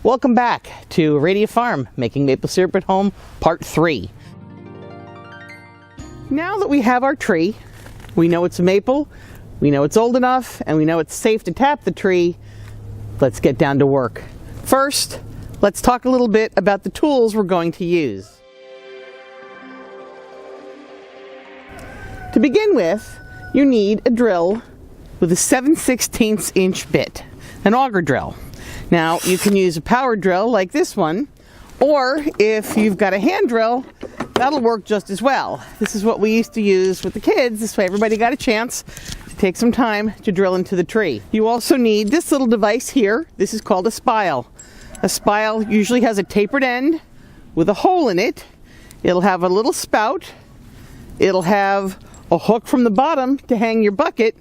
Welcome back to Aradia Farm, Making Maple Syrup at Home, Part 3. Now that we have our tree, we know it's a maple, we know it's old enough, and we know it's safe to tap the tree, let's get down to work. First, let's talk a little bit about the tools we're going to use. To begin with, you need a drill with a 7/16 inch bit, an auger drill. Now, you can use a power drill like this one, or if you've got a hand drill, that'll work just as well. This is what we used to use with the kids. This way everybody got a chance to take some time to drill into the tree. You also need this little device here. This is called a spile. A spile usually has a tapered end with a hole in it. It'll have a little spout. It'll have a hook from the bottom to hang your bucket,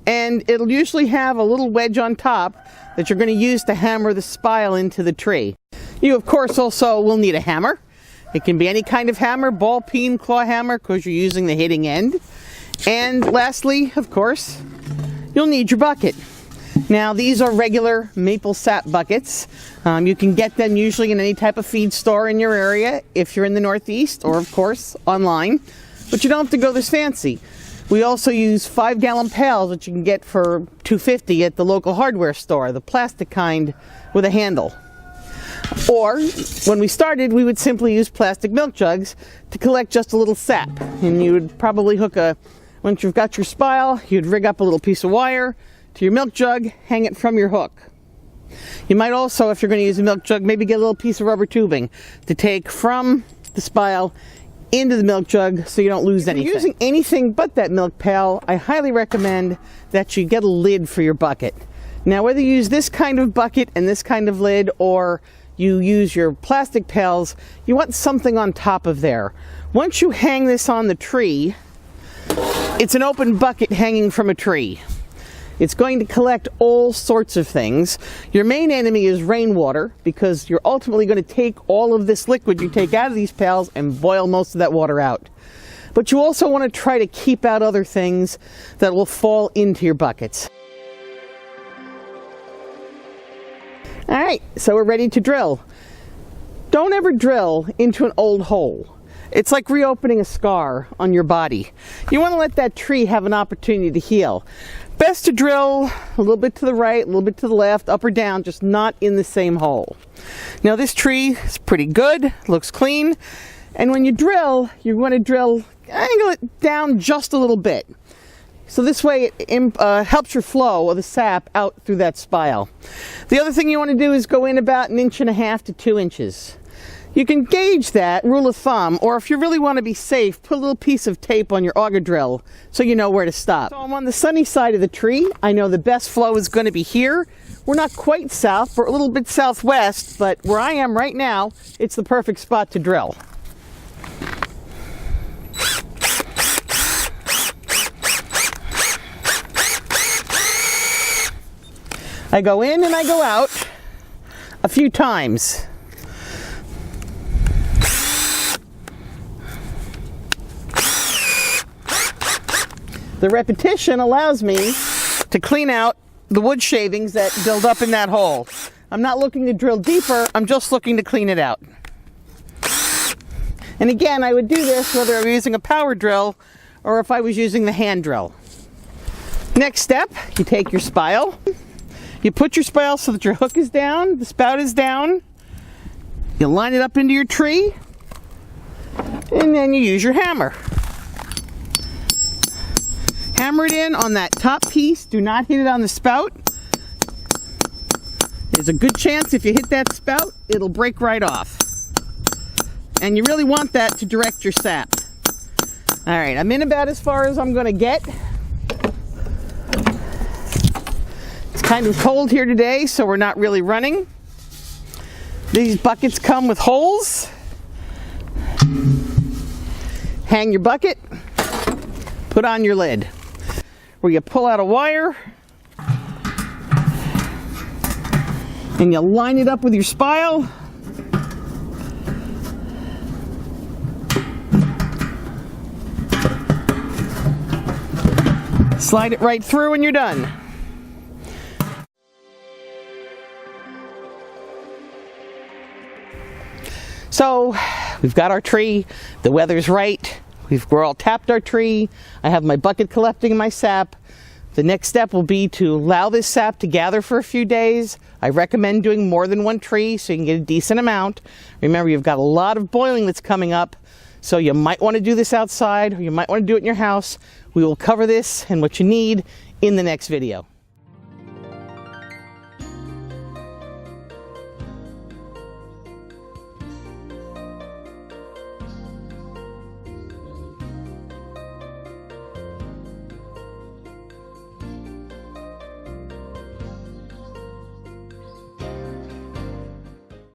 and it'll usually have a little wedge on top that you're going to use to hammer the spile into the tree. You of course also will need a hammer. It can be any kind of hammer, ball peen, claw hammer, because you're using the hitting end. And lastly, of course, you'll need your bucket. Now, these are regular maple sap buckets. You can get them usually in any type of feed store in your area if you're in the Northeast, or of course online. But you don't have to go this fancy. We also use 5-gallon pails that you can get for $2.50 at the local hardware store, the plastic kind with a handle. Or, when we started, we would simply use plastic milk jugs to collect just a little sap. And you would probably once you've got your spile, you'd rig up a little piece of wire to your milk jug, hang it from your hook. You might also, if you're going to use a milk jug, maybe get a little piece of rubber tubing to take from the spile into the milk jug so you don't lose anything. If you're using anything but that milk pail, I highly recommend that you get a lid for your bucket. Now, whether you use this kind of bucket and this kind of lid, or you use your plastic pails, you want something on top of there. Once you hang this on the tree, it's an open bucket hanging from a tree. It's going to collect all sorts of things. Your main enemy is rainwater, because you're ultimately going to take all of this liquid you take out of these pails and boil most of that water out. But you also want to try to keep out other things that will fall into your buckets. Alright, so we're ready to drill. Don't ever drill into an old hole. It's like reopening a scar on your body. You want to let that tree have an opportunity to heal. Best to drill a little bit to the right, a little bit to the left, up or down, just not in the same hole. Now, this tree is pretty good, looks clean, and when you drill, you want to angle it down just a little bit. So this way it helps your flow of the sap out through that spile. The other thing you want to do is go in about 1.5 inches to 2 inches. You can gauge that, rule of thumb, or if you really want to be safe, put a little piece of tape on your auger drill so you know where to stop. So I'm on the sunny side of the tree. I know the best flow is going to be here. We're not quite south, we're a little bit southwest, but where I am right now, it's the perfect spot to drill. I go in and I go out a few times. The repetition allows me to clean out the wood shavings that build up in that hole. I'm not looking to drill deeper, I'm just looking to clean it out. And again, I would do this whether I were using a power drill or if I was using the hand drill. Next step, you take your spile. You put your spile so that your hook is down, the spout is down. You line it up into your tree, and then you use your hammer. Hammer it in on that top piece. Do not hit it on the spout. There's a good chance if you hit that spout, it'll break right off. And you really want that to direct your sap. All right, I'm in about as far as I'm going to get. It's kind of cold here today, so we're not really running. These buckets come with holes. Hang your bucket, put on your lid, where you pull out a wire and you line it up with your spile. Slide it right through and you're done. So we've got our tree, the weather's right, we're all tapped our tree, I have my bucket collecting my sap. The next step will be to allow this sap to gather for a few days. I recommend doing more than one tree so you can get a decent amount. Remember, you've got a lot of boiling that's coming up, so you might want to do this outside or you might want to do it in your house. We will cover this and what you need in the next video.